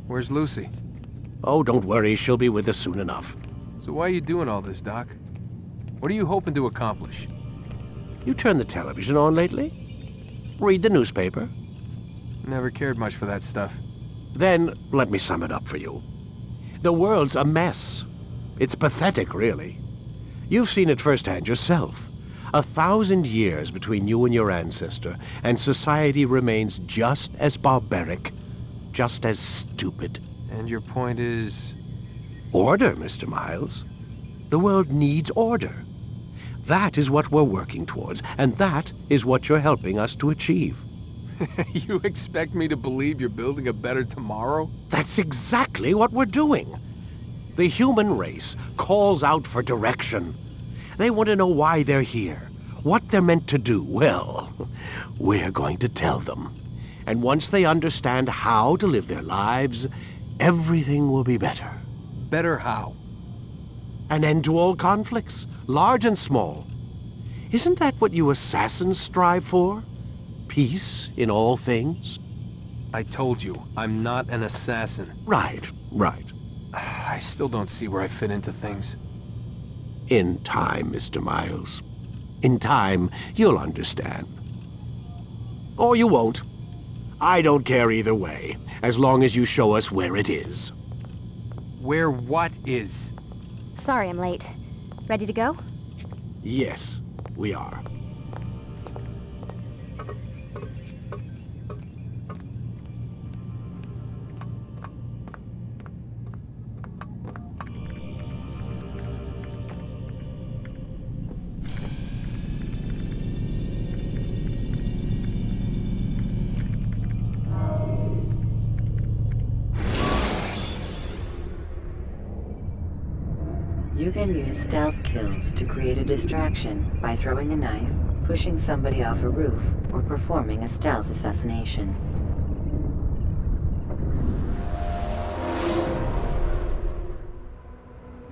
Where's Lucy? Oh, don't worry, she'll be with us soon enough. So why are you doing all this, Doc? What are you hoping to accomplish? You turned the television on lately? Read the newspaper? Never cared much for that stuff. Then, let me sum it up for you. The world's a mess. It's pathetic, really. You've seen it firsthand yourself. 1,000 years between you and your ancestor, and society remains just as barbaric, just as stupid. And your point is? Order, Mr. Miles. The world needs order. That is what we're working towards, and that is what you're helping us to achieve. You expect me to believe you're building a better tomorrow? That's exactly what we're doing. The human race calls out for direction. They want to know why they're here, what they're meant to do. Well, we're going to tell them. And once they understand how to live their lives, everything will be better. Better how? An end to all conflicts, large and small. Isn't that what you assassins strive for? Peace in all things? I told you, I'm not an assassin. Right. I still don't see where I fit into things. In time, Mr. Miles. In time, you'll understand. Or you won't. I don't care either way, as long as you show us where it is. Where what is? Sorry I'm late. Ready to go? Yes, we are. You can use stealth kills to create a distraction by throwing a knife, pushing somebody off a roof, or performing a stealth assassination.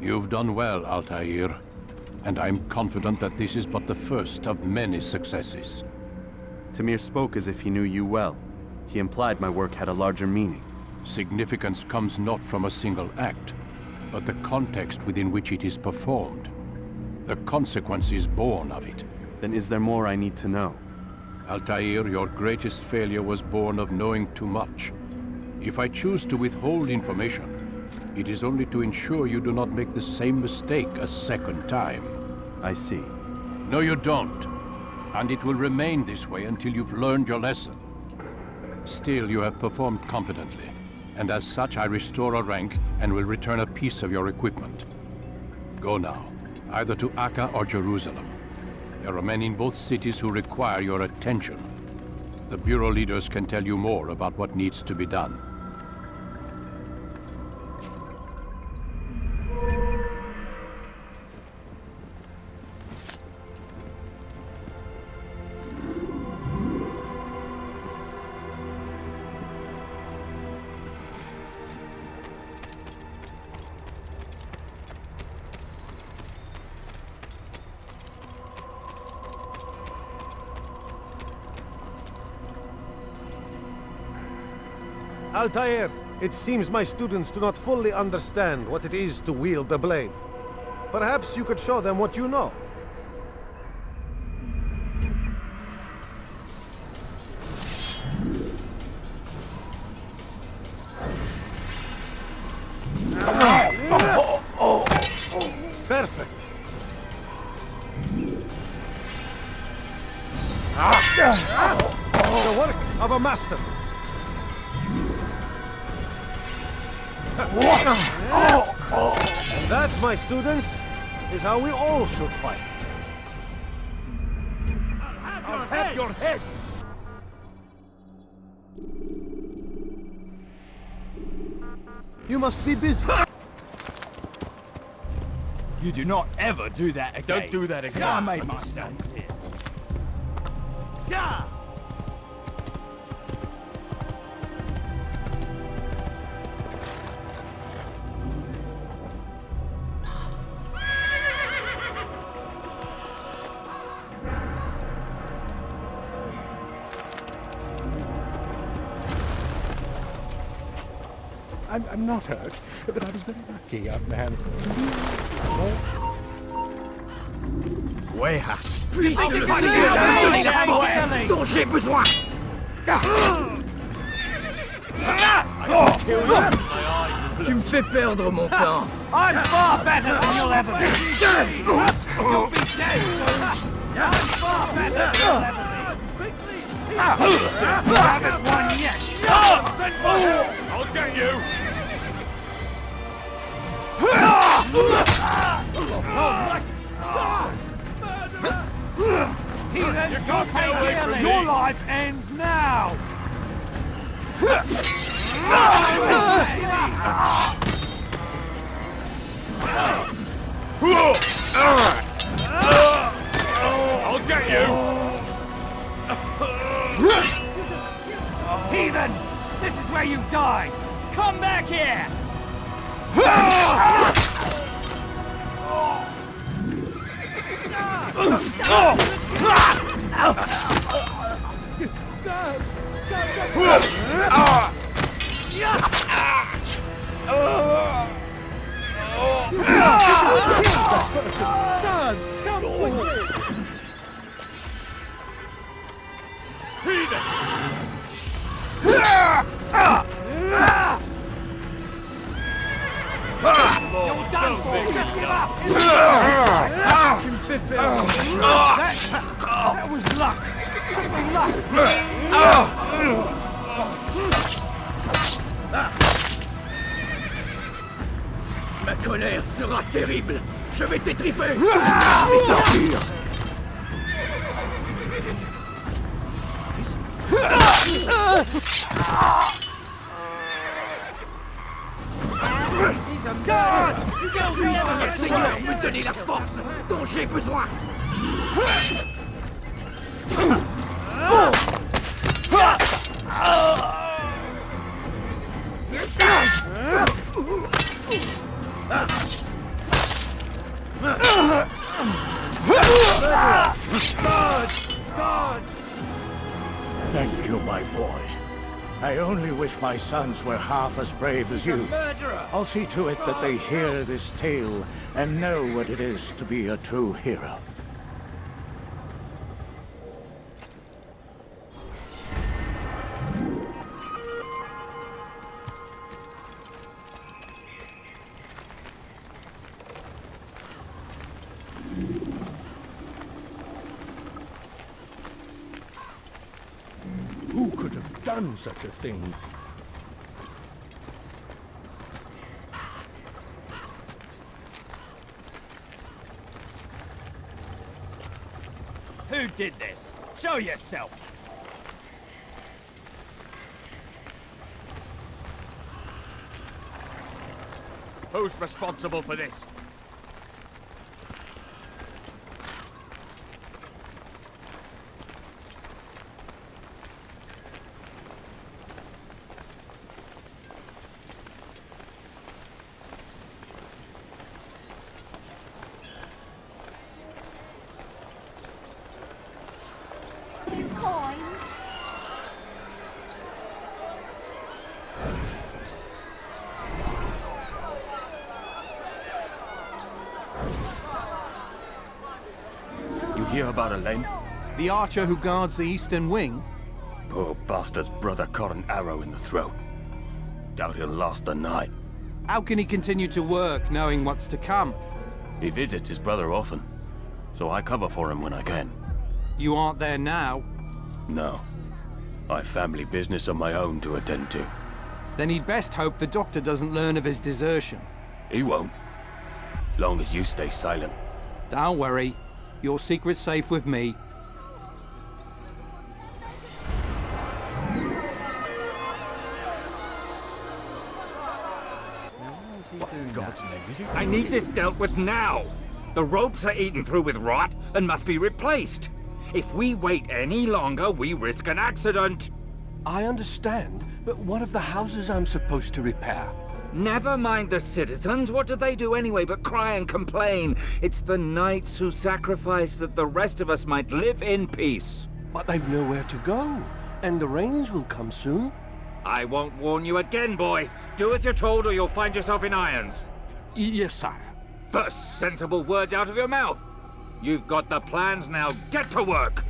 You've done well, Altair, and I'm confident that this is but the first of many successes. Tamir spoke as if he knew you well. He implied my work had a larger meaning. Significance comes not from a single act, but the context within which it is performed. The consequences born of it. Then is there more I need to know? Altair, your greatest failure was born of knowing too much. If I choose to withhold information, it is only to ensure you do not make the same mistake a second time. I see. No, you don't. And it will remain this way until you've learned your lesson. Still, you have performed competently. And as such, I restore a rank and will return a piece of your equipment. Go now, either to Akka or Jerusalem. There are men in both cities who require your attention. The Bureau leaders can tell you more about what needs to be done. Altair, it seems my students do not fully understand what it is to wield the blade. Perhaps you could show them what you know. Perfect. The work of a master. And that, my students, is how we all should fight. I'll have your head! You must be busy. You do not ever do that again. Don't do that again. I made myself clear. Yeah! I'm not hurt, but I was very lucky, young man. Weha! Dont j'ai besoin! Tu me fais perdre mon temps. I'm far better than you'll ever be. You'll be dead soon. I'm far better than you'll ever be. Haven't won yet. I'll get you. You can't get away from me. Your life ends now. I'll get you! Heathen! This is where you die! Come back here! You're done for! Just give up! That was luck! Ma colère sera terrible! Je vais t'étriper! God! Seigneur, me donner la force dont j'ai besoin! God! Thank you, my boy. I only wish my sons were half as brave as you. I'll see to it that they hear this tale and know what it is to be a true hero. Who could have done such a thing? Who did this? Show yourself! Who's responsible for this? You hear about Elaine? The archer who guards the eastern wing? Poor bastard's brother caught an arrow in the throat. Doubt he'll last the night. How can he continue to work, knowing what's to come? He visits his brother often, so I cover for him when I can. You aren't there now. No. I've family business of my own to attend to. Then he'd best hope the doctor doesn't learn of his desertion. He won't. Long as you stay silent. Don't worry. Your secret's safe with me. I need this dealt with now. The ropes are eaten through with rot and must be replaced. If we wait any longer, we risk an accident. I understand, but what of the houses I'm supposed to repair? Never mind the citizens. What do they do anyway but cry and complain? It's the knights who sacrifice that the rest of us might live in peace. But they've nowhere to go, and the rains will come soon. I won't warn you again, boy. Do as you're told or you'll find yourself in irons. Yes, sire. First, sensible words out of your mouth. You've got the plans now. Get to work!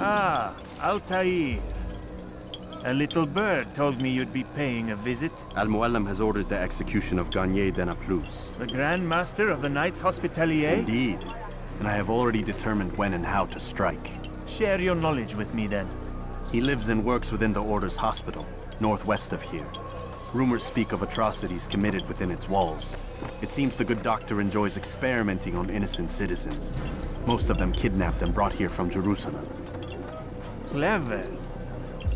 Ah, Altair. A little bird told me you'd be paying a visit. Al-Muallim has ordered the execution of Garnier de Naplouse. The Grand Master of the Knights Hospitalier? Indeed. And I have already determined when and how to strike. Share your knowledge with me, then. He lives and works within the Order's hospital, northwest of here. Rumors speak of atrocities committed within its walls. It seems the good doctor enjoys experimenting on innocent citizens. Most of them kidnapped and brought here from Jerusalem. Clever.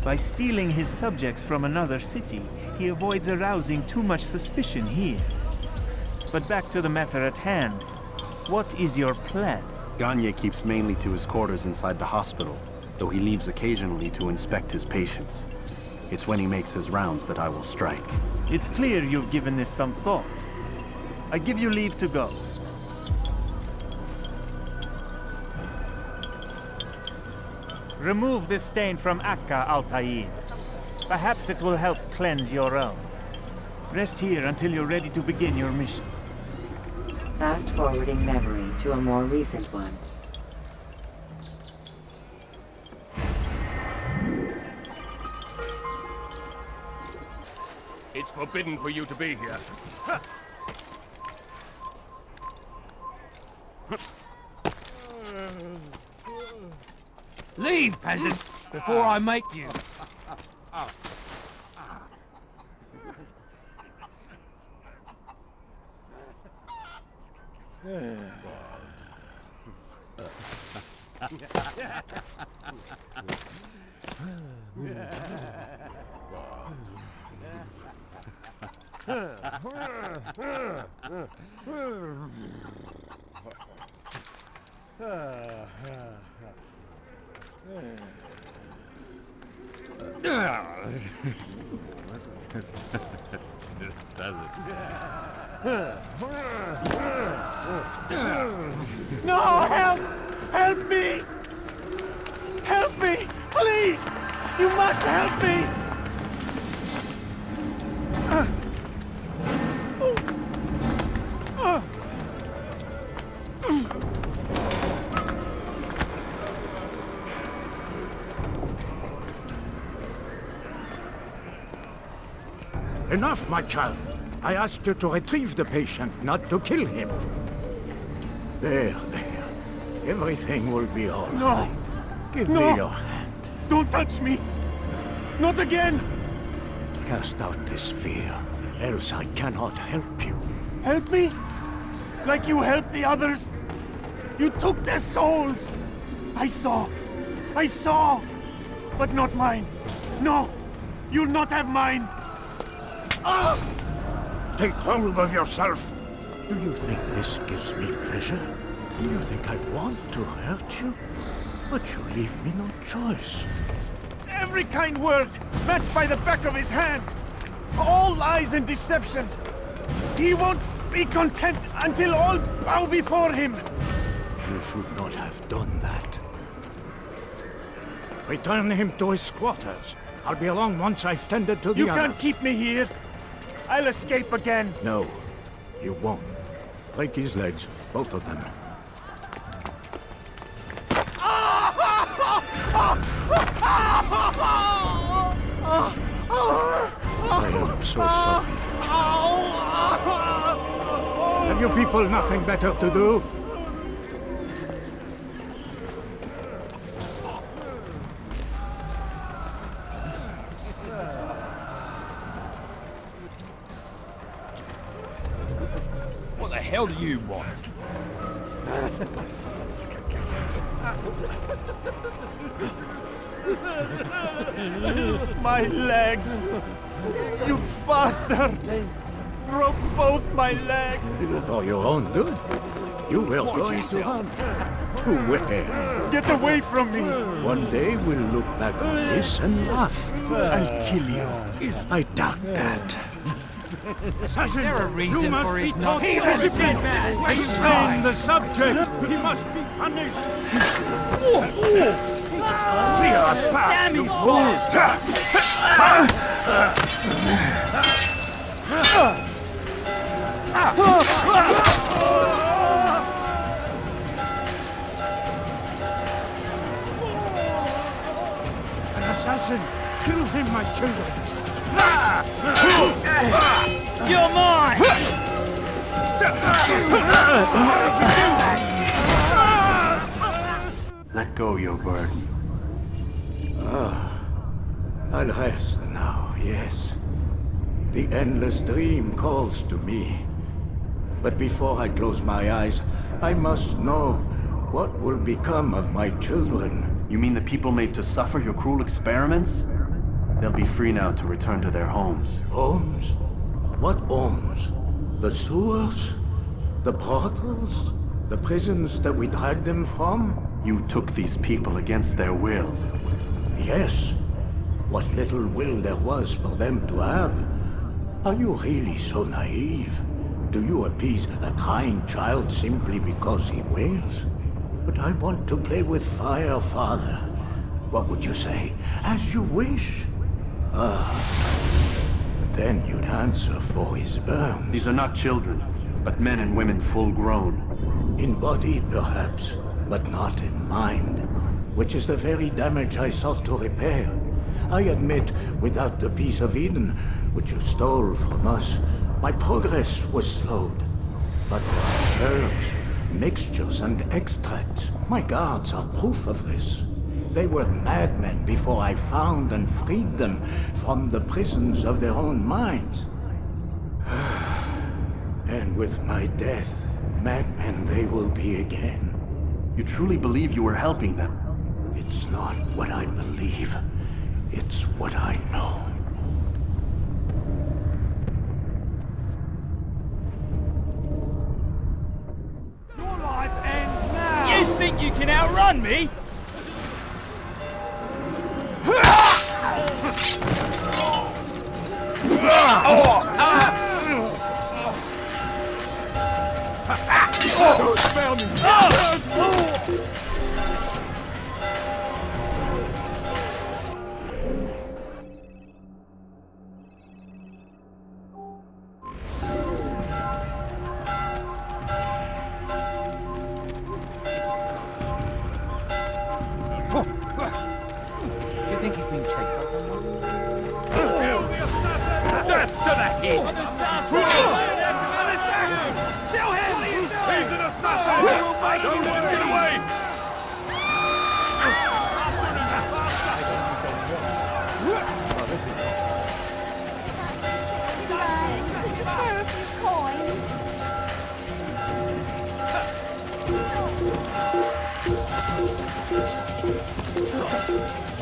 By stealing his subjects from another city, he avoids arousing too much suspicion here. But back to the matter at hand. What is your plan? Garnier keeps mainly to his quarters inside the hospital, though he leaves occasionally to inspect his patients. It's when he makes his rounds that I will strike. It's clear you've given this some thought. I give you leave to go. Remove this stain from Akka, Altair. Perhaps it will help cleanse your own. Rest here until you're ready to begin your mission. Fast-forwarding memory to a more recent one. It's forbidden for you to be here. Leave, peasant, before I make you. No, help! Help me! Help me! Please! You must help me! Enough, my child. I asked you to retrieve the patient, not to kill him. There. Everything will be all right. Give me your hand. Don't touch me! Not again! Cast out this fear, else I cannot help you. Help me? Like you helped the others? You took their souls! I saw! But not mine! No! You'll not have mine! Ah! Take hold of yourself! Do you think this gives me pleasure? Do you think I want to hurt you? But you leave me no choice. Every kind word matched by the back of his hand! All lies and deception! He won't be content until all bow before him! You should not have done that. Return him to his quarters. I'll be along once I've tended to the You others. can't keep me here! I'll escape again! No, you won't. Break his legs, both of them. I am so sorry. Have you people nothing better to do? What the hell do you want? My legs! You bastard! Broke both my legs! For your own good. You will go into hunt. To where? Get away from me! One day we'll look back on this and laugh. I'll kill you. I doubt that. Assassin, you must be taught discipline. Explain the subject. He must be punished. We are damn you fools! An assassin! Kill him, my children! You're mine! Let go your burden. I'll rest now, yes. The endless dream calls to me. But before I close my eyes, I must know what will become of my children. You mean the people made to suffer your cruel experiments? They'll be free now to return to their homes. Homes? What homes? The sewers? The brothels? The prisons that we dragged them from? You took these people against their will. Yes. What little will there was for them to have. Are you really so naive? Do you appease a crying child simply because he wails? But I want to play with fire, Father. What would you say? As you wish. But then you'd answer for his burn. These are not children, but men and women full grown. In body, perhaps, but not in mind. Which is the very damage I sought to repair. I admit, without the piece of Eden, which you stole from us, my progress was slowed. But there are herbs, mixtures, and extracts. My guards are proof of this. They were madmen before I found and freed them from the prisons of their own minds. And with my death, madmen they will be again. You truly believe you were helping them? It's not what I believe. It's what I know. Your life ends now! You think you can outrun me? You think he's being chased by someone? Death to the head! Still him! He's an assassin! Don't let him get away!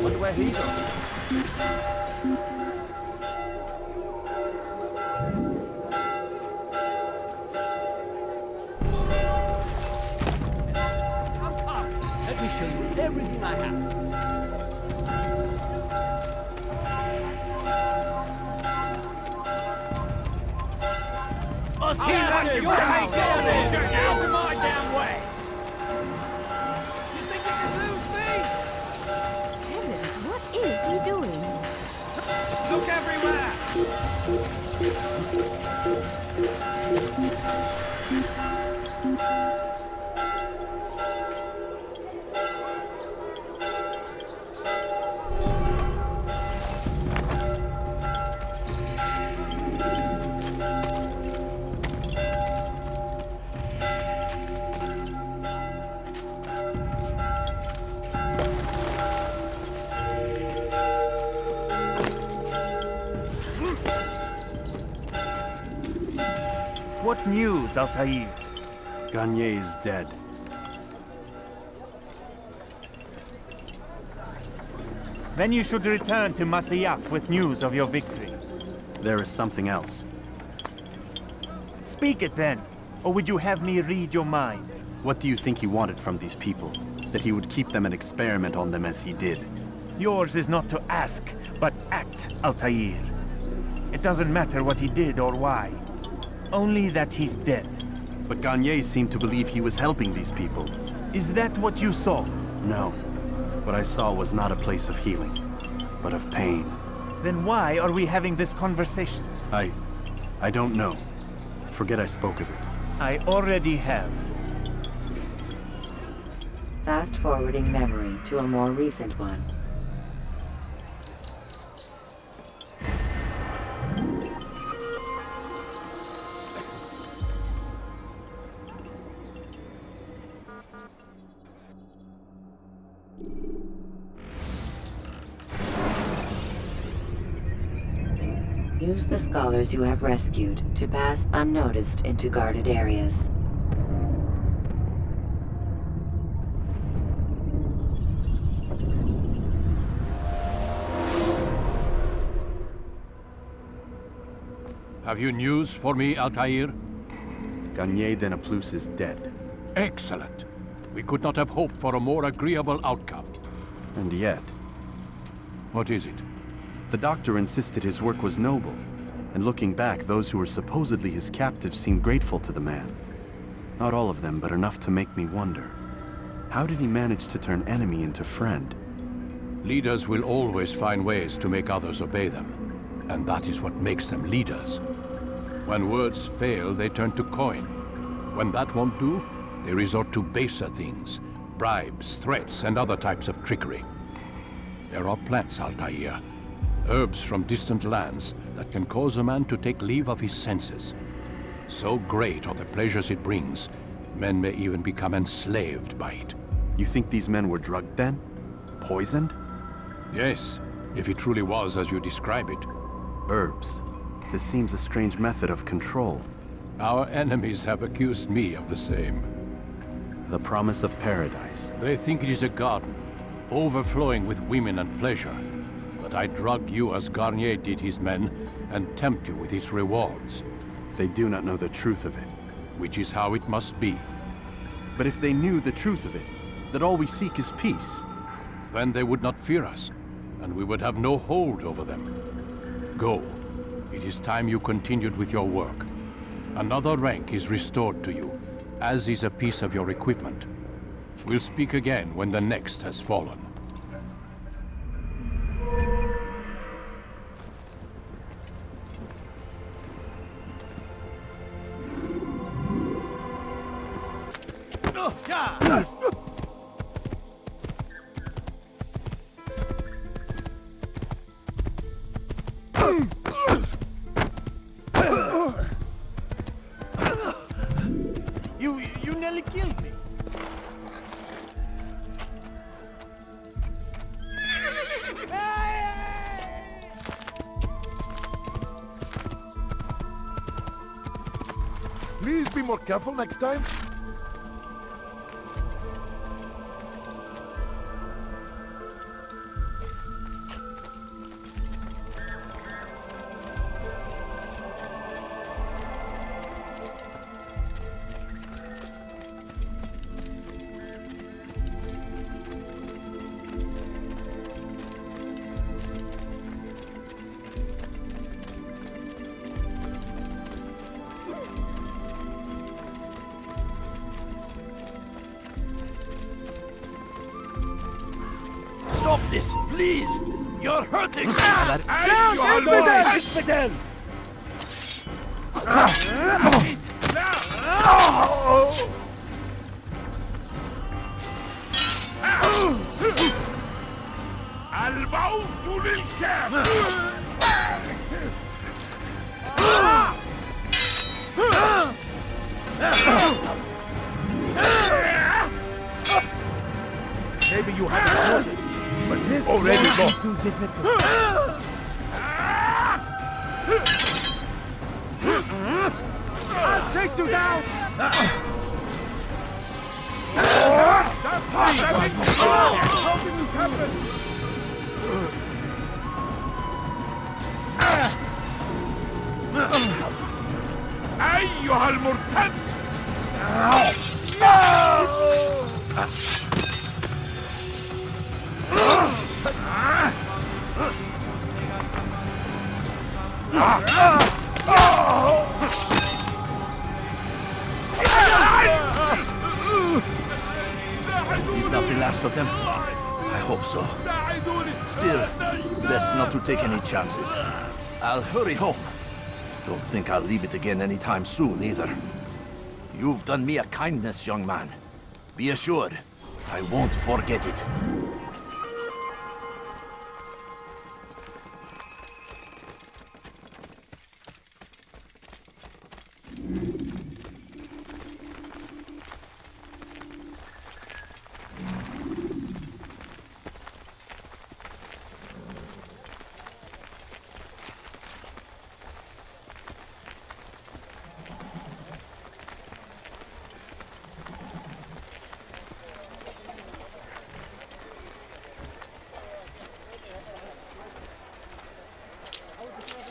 Wonder where he's going. Let me show you everything I have. I'll see you your way down there! Out of my damn way! You think you can lose me? Heavens, what is he doing? Look everywhere! What news, Altair? Gagne is dead. Then you should return to Masyaf with news of your victory. There is something else. Speak it then, or would you have me read your mind? What do you think he wanted from these people? That he would keep them and experiment on them as he did? Yours is not to ask, but act, Altair. It doesn't matter what he did or why. Only that he's dead. But Garnier seemed to believe he was helping these people. Is that what you saw? No. What I saw was not a place of healing, but of pain. Then why are we having this conversation? I don't know. Forget I spoke of it. I already have. Fast-forwarding memory to a more recent one. Use the scholars you have rescued to pass unnoticed into guarded areas. Have you news for me, Altair? Garnier de Naplouse is dead. Excellent. We could not have hoped for a more agreeable outcome. And yet... What is it? The doctor insisted his work was noble, and looking back, those who were supposedly his captives seemed grateful to the man. Not all of them, but enough to make me wonder. How did he manage to turn enemy into friend? Leaders will always find ways to make others obey them, and that is what makes them leaders. When words fail, they turn to coin. When that won't do, they resort to baser things, bribes, threats, and other types of trickery. There are plants, Altair. Herbs from distant lands that can cause a man to take leave of his senses. So great are the pleasures it brings, men may even become enslaved by it. You think these men were drugged then? Poisoned? Yes, if it truly was as you describe it. Herbs. This seems a strange method of control. Our enemies have accused me of the same. The promise of paradise. They think it is a garden, overflowing with women and pleasure. But I drug you as Garnier did his men, and tempt you with its rewards. They do not know the truth of it. Which is how it must be. But if they knew the truth of it, that all we seek is peace, then they would not fear us, and we would have no hold over them. Go. It is time you continued with your work. Another rank is restored to you, as is a piece of your equipment. We'll speak again when the next has fallen. You nearly killed me. Please be more careful next time. Stop this, please! You're hurting! Fidel! الموت للكافر! Maybe you haven't noticed, but this already lost. Too difficult. I'll chase you down! How can you happen? أيها المرتد! Is that the last of them? I hope so. Still, best not to take any chances. I'll hurry home. Don't think I'll leave it again anytime soon, either. You've done me a kindness, young man. Be assured, I won't forget it.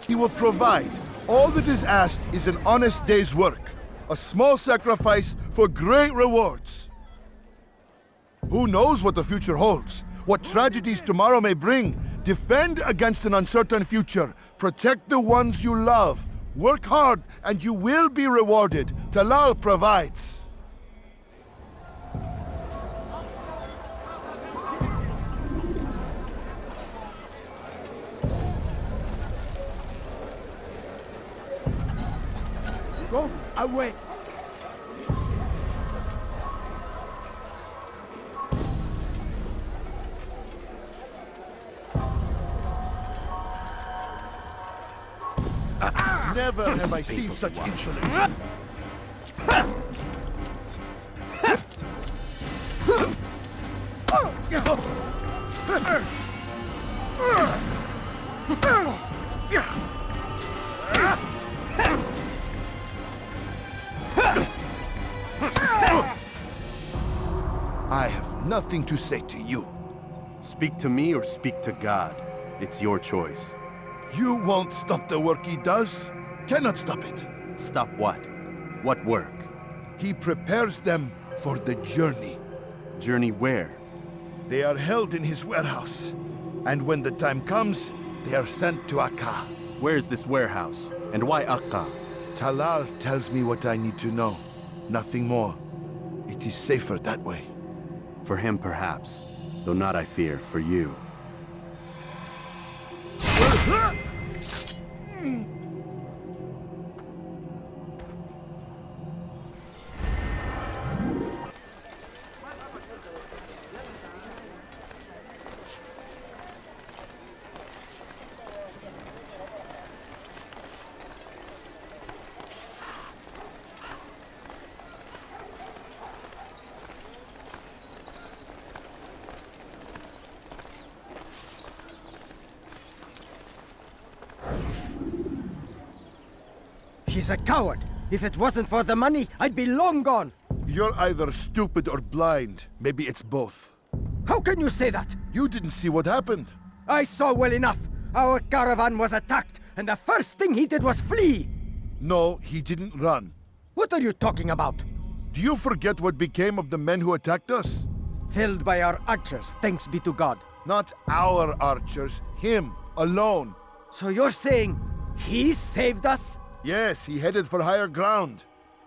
He will provide. All that is asked is an honest day's work. A small sacrifice for great rewards. Who knows what the future holds? What tragedies tomorrow may bring? Defend against an uncertain future. Protect the ones you love. Work hard and you will be rewarded. Talal provides. Go away. Never have I seen such insolence. I have nothing to say to you. Speak to me or speak to God. It's your choice. You won't stop the work he does. Cannot stop it. Stop what? What work? He prepares them for the journey. Journey where? They are held in his warehouse. And when the time comes, they are sent to Akka. Where's this warehouse? And why Akka? Talal tells me what I need to know. Nothing more. It is safer that way. For him, perhaps. Though not, I fear, for you. He's a coward. If it wasn't for the money, I'd be long gone. You're either stupid or blind. Maybe it's both. How can you say that? You didn't see what happened. I saw well enough. Our caravan was attacked, and the first thing he did was flee. No, he didn't run. What are you talking about? Do you forget what became of the men who attacked us? Felled by our archers, thanks be to God. Not our archers, him, alone. So you're saying he saved us? Yes, he headed for higher ground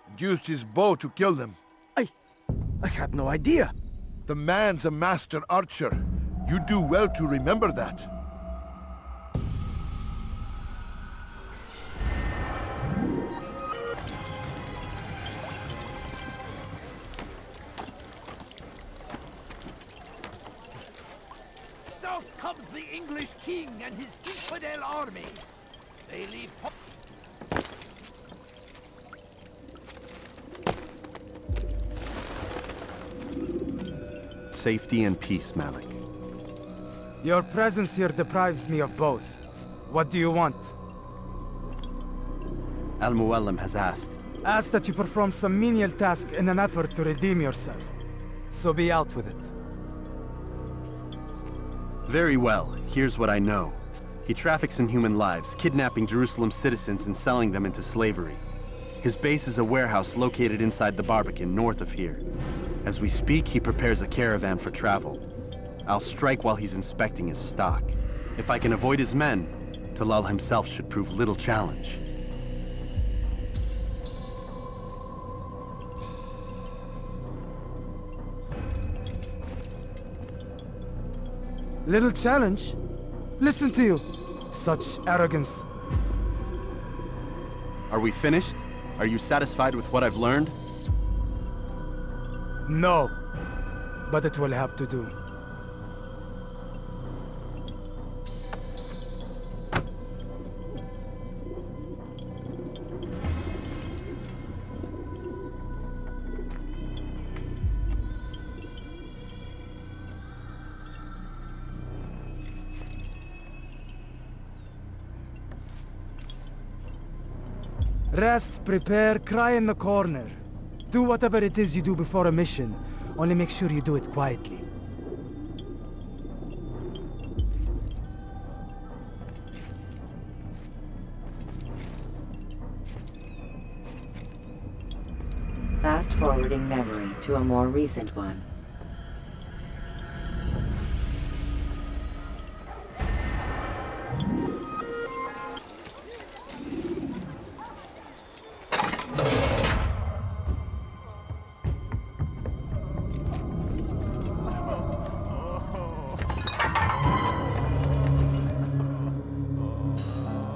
and used his bow to kill them. I had no idea. The man's a master archer. You do well to remember that. South comes the English king and his infidel army. They leave... Safety and peace, Malik. Your presence here deprives me of both. What do you want? Al-Muallim has asked. Ask that you perform some menial task in an effort to redeem yourself. So be out with it. Very well. Here's what I know. He traffics in human lives, kidnapping Jerusalem citizens and selling them into slavery. His base is a warehouse located inside the Barbican, north of here. As we speak, he prepares a caravan for travel. I'll strike while he's inspecting his stock. If I can avoid his men, Talal himself should prove little challenge. Little challenge? Listen to you. Such arrogance. Are we finished? Are you satisfied with what I've learned? No. But it will have to do. Rest, prepare, cry in the corner. Do whatever it is you do before a mission. Only make sure you do it quietly. Fast-forwarding memory to a more recent one.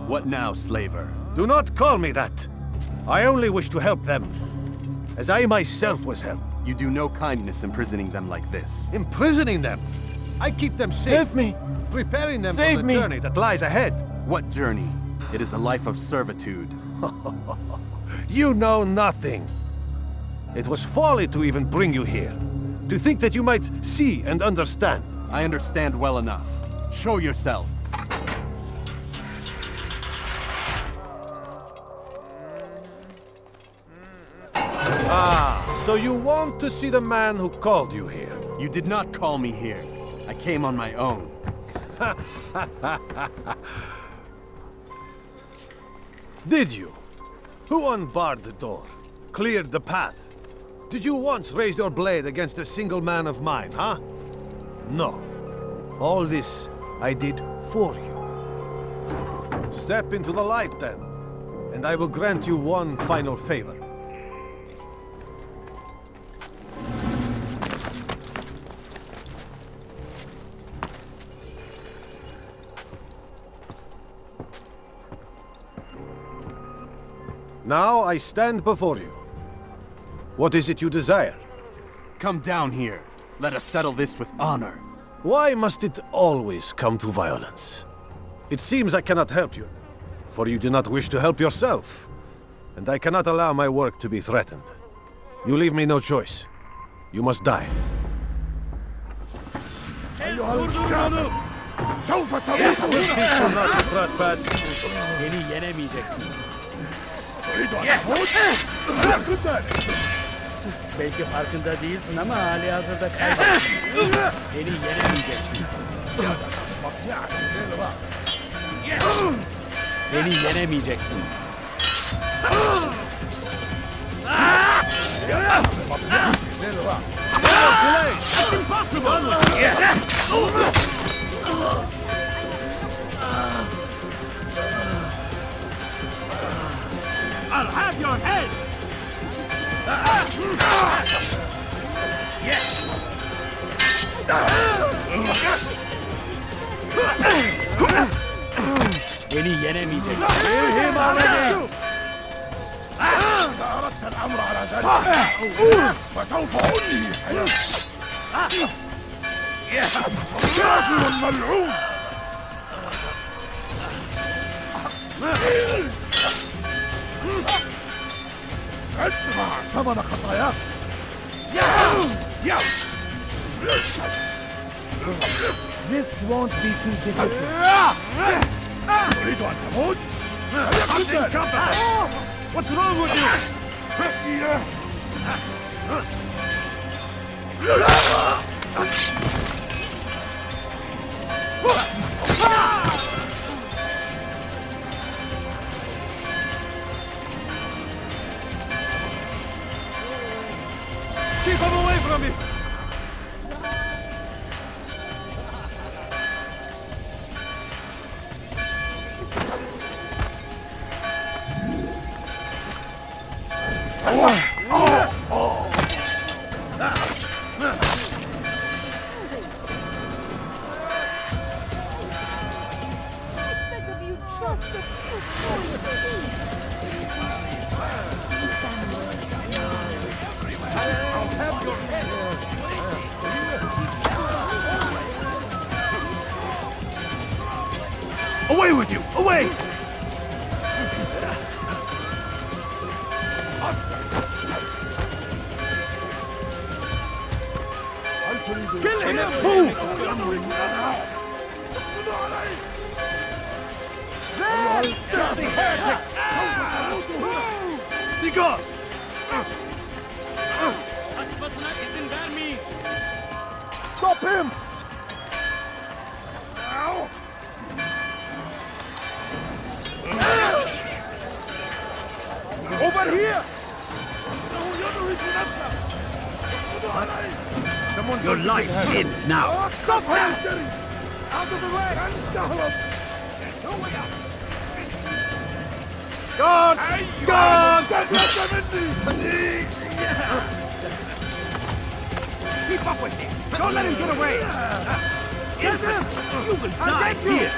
What now, slaver? Do not call me that. I only wish to help them, as I myself was helped. You do no kindness imprisoning them like this. Imprisoning them? I keep them safe. Save me! Preparing them Save for the me! journey that lies ahead. What journey? It is a life of servitude. You know nothing. It was folly to even bring you here. To think that you might see and understand. I understand well enough. Show yourself. So you want to see the man who called you here? You did not call me here. I came on my own. Did you? Who unbarred the door? Cleared the path? Did you once raise your blade against a single man of mine, huh? No. All this I did for you. Step into the light then, and I will grant you one final favor. Now I stand before you. What is it you desire? Come down here. Let us settle this with honor. Why must it always come to violence? It seems I cannot help you, for you do not wish to help yourself. And I cannot allow my work to be threatened. You leave me no choice. You must die. This will teach you not to trespass. Belki farkında değilsin ama hali hazırda kaybettin. Beni yenemeyeceksin. Beni yenemeyeceksin. It's impossible! I'll have your head! Yes! Beni yenemeyeceksin. Him already! أردت الأمر على ذلك فسوف أنهي حياتك كافر ملعون ادفع ثمن خطاياك This won't be too difficult. تريد أن تموت؟ What's wrong with you? Away with you! Away! Kill him! Move! Be gone! Stop him! Over here! Your life ends now! Stop him! Out of the way! No way out! Guards! Guards! Keep up with him! Don't let him get away! Get him! You will die here!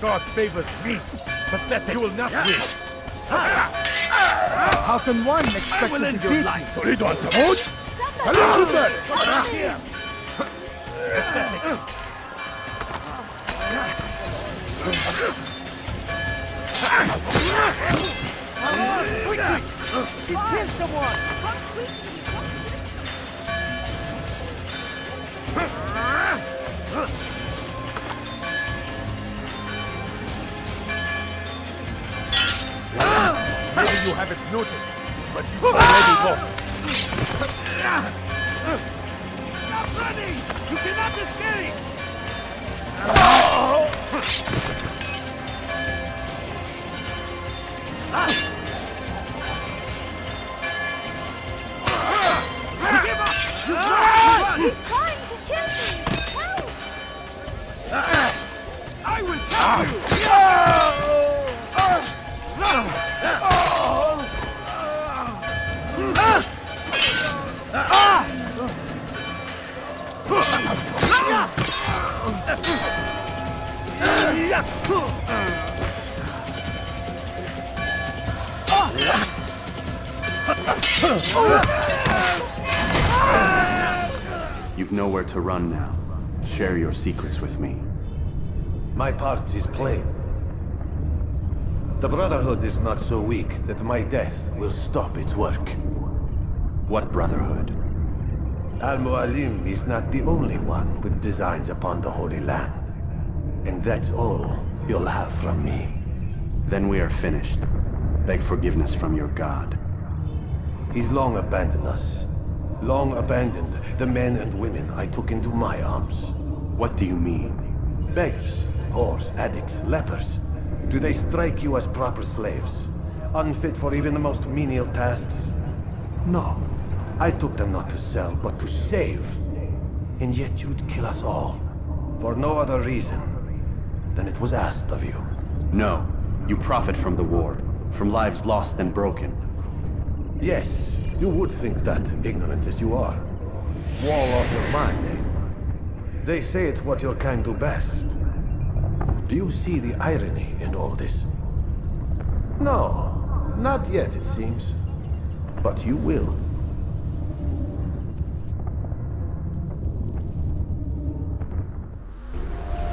God favors me, but that you will not win. How can one expect to defeat me? He killed someone! Maybe you haven't noticed, but you already lost. Stop running! You cannot escape! Give up! He's trying to kill me! Help! I will kill you! You've nowhere to run now. Share your secrets with me. My part is plain. The Brotherhood is not so weak that my death will stop its work. What Brotherhood? Al-Mualim is not the only one with designs upon the Holy Land. And that's all you'll have from me. Then we are finished. Beg forgiveness from your god. He's long abandoned us. Long abandoned the men and women I took into my arms. What do you mean? Beggars, whores, addicts, lepers. Do they strike you as proper slaves? Unfit for even the most menial tasks? No. I took them not to sell, but to save. And yet you'd kill us all. For no other reason than it was asked of you. No. You profit from the war. From lives lost and broken. Yes, you would think that, ignorant as you are. Wall off your mind, eh? They say it's what your kind do best. Do you see the irony in all this? No, not yet, it seems. But you will.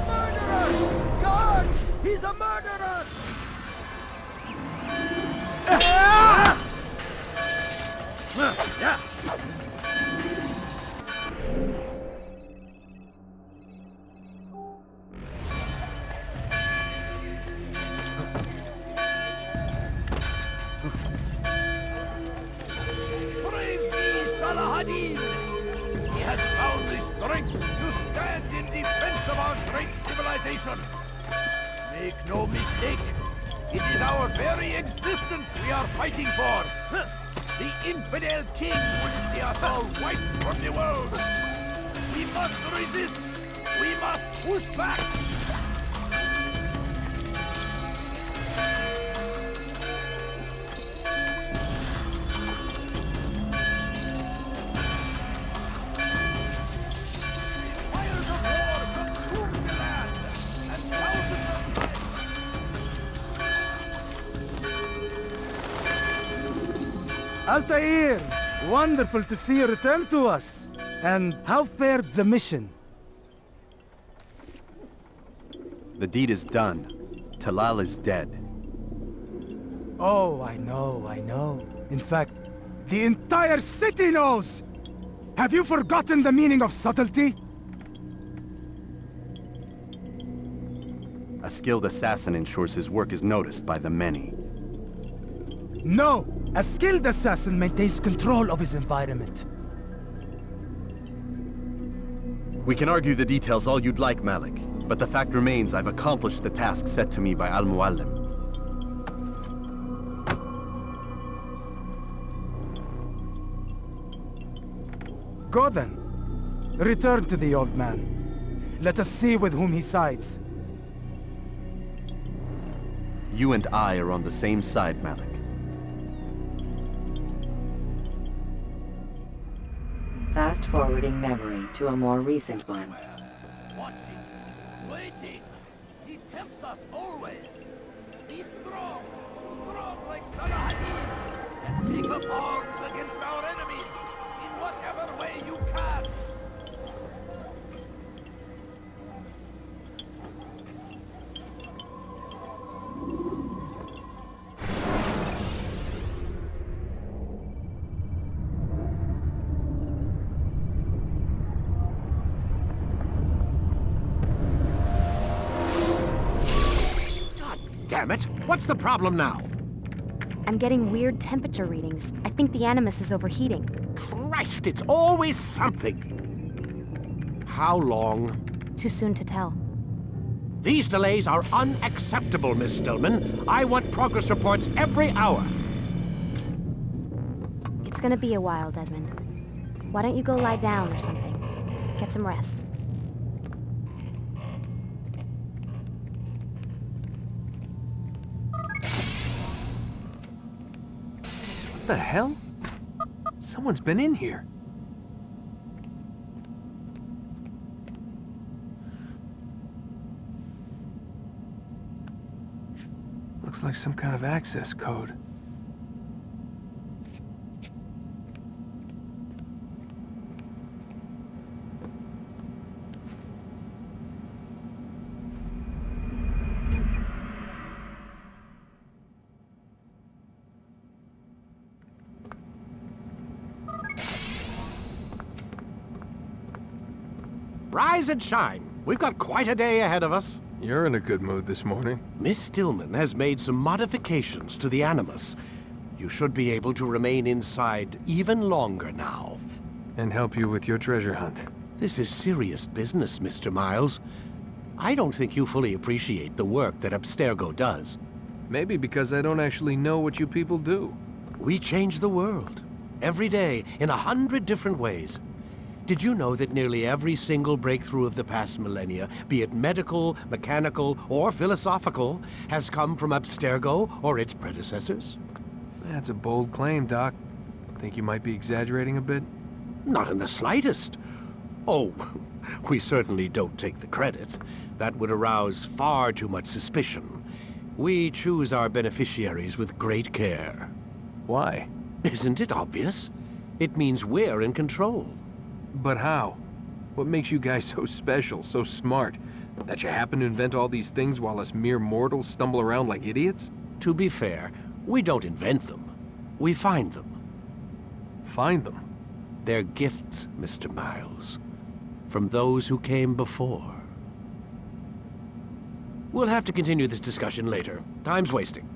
Murderer! God! He's a murderer! Brave me, Salahadin! He has found the strength to stand in defense of our great civilization. Make no mistake, it is our very existence we are fighting for. The infidel king will see us all wiped from the world. We must resist. We must push back. Fires of war consume the land. Altair! Wonderful to see you return to us. And how fared the mission? The deed is done. Talal is dead. Oh, I know. In fact, the entire city knows! Have you forgotten the meaning of subtlety? A skilled assassin ensures his work is noticed by the many. No! A skilled assassin maintains control of his environment. We can argue the details all you'd like, Malik, but the fact remains I've accomplished the task set to me by Al-Muallim. Go then. Return to the old man. Let us see with whom he sides. You and I are on the same side, Malik. Fast-forwarding memory to a more recent one. Watching, waiting. He tempts us always. Be strong, strong like Salah Hadid, and take up arms against our enemies in whatever way you can. Damn it! What's the problem now? I'm getting weird temperature readings. I think the Animus is overheating. Christ, it's always something! How long? Too soon to tell. These delays are unacceptable, Miss Stillman. I want progress reports every hour. It's gonna be a while, Desmond. Why don't you go lie down or something? Get some rest. What the hell? Someone's been in here. Looks like some kind of access code. Rise and shine. We've got quite a day ahead of us. You're in a good mood this morning. Miss Stillman has made some modifications to the Animus. You should be able to remain inside even longer now. And help you with your treasure hunt. This is serious business, Mr. Miles. I don't think you fully appreciate the work that Abstergo does. Maybe because I don't actually know what you people do. We change the world. Every day, in 100 different ways. Did you know that nearly every single breakthrough of the past millennia, be it medical, mechanical, or philosophical, has come from Abstergo or its predecessors? That's a bold claim, Doc. Think you might be exaggerating a bit? Not in the slightest. Oh, we certainly don't take the credit. That would arouse far too much suspicion. We choose our beneficiaries with great care. Why? Isn't it obvious? It means we're in control. But how? What makes you guys so special, so smart? That you happen to invent all these things while us mere mortals stumble around like idiots? To be fair, we don't invent them. We find them. Find them? They're gifts, Mr. Miles. From those who came before. We'll have to continue this discussion later. Time's wasting.